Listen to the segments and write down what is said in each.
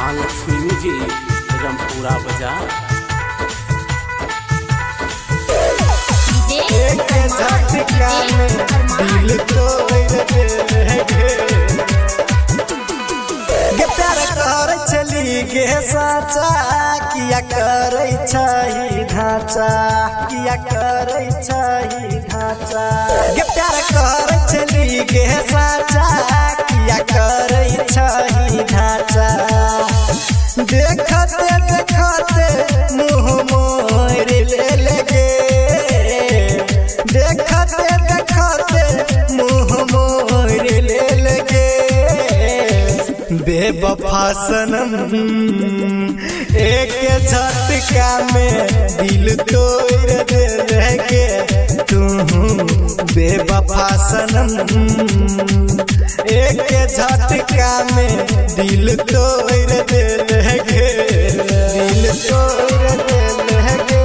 माँ लक्ष्मी जी रमपुरा बाजार। एक झटका में दिल तोड़ देगे प्यार कर चली गे साचा किया करे छही ढांचा किया करे छही ढांचा प्यार कर चली गे साचा किया करे छही ढांचा देखते देखते मुँह मोर ले लगे देखते देखते मुँह मोर ले लगे बेवफा सनम एक झटका में दिल तोड़ देगे तू बेवफा सनम एक झटका में दिल तोड़ देगे दिल तोड़ देगे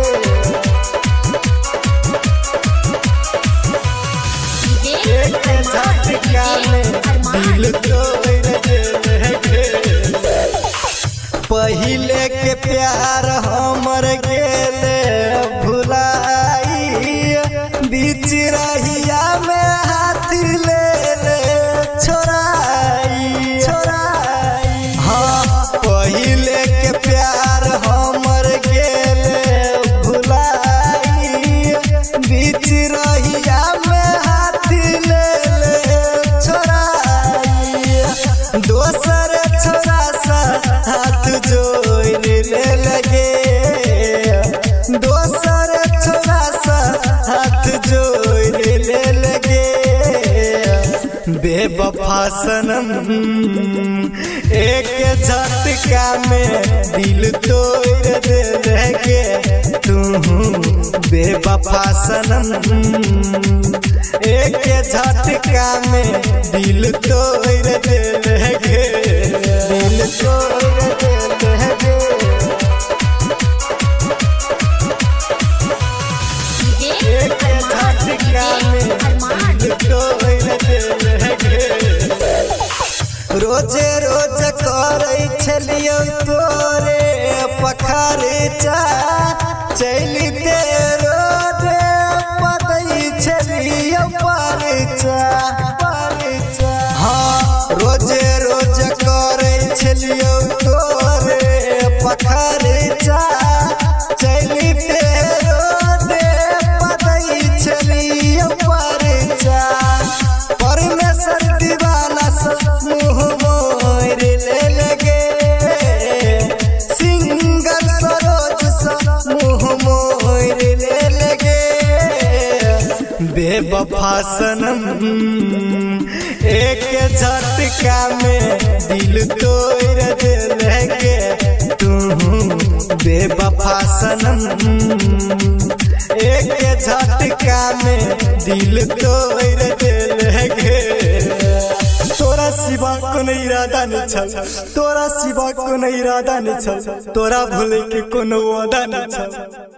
एक झटका में दिल तोड़ देगे पहिले के प्यार हमर गेले भुलाई बीच रहिया में हाथ ले छोड़ाई छोड़ाई हाँ पहिले के प्यार हमर गेले भुलाई बीच रहिया में हाथ ले छोड़ाई दोसर छोरा सा हाथ जोड़ ले लगे दोसर छोरा सा हाथ जोड़ ले लगे बेवफा सनम एक झटका में दिल तोड़ देगे तू बेवफा सनम एक झटका में दिल तोड़ देगे दिल तोड़ देगे एक झटका में दिल तोड़ देगे रोजे रोज करे छलियो तोरे पखरचा चली दे रोडे पतई छलियो परचा हाँ रोजे रोज करे छलियो तोरे पखरचा चली दे रोडे पतई छलियो परचा परमेश्वर दीवाना मुँह मोर ले लगे सिंगर सरोज मुँह मोर ले लगे बेवफा सनम एक झटका में दिल तोड़ देगे तू बेवफा सनम एक झटका में दिल तोड़ देगे तोरा सिवा कोनो इरादा नहीं छल तोरा सिवा कोनो इरादा नहीं छल तोरा भूले के कोनो वादा नहीं छल।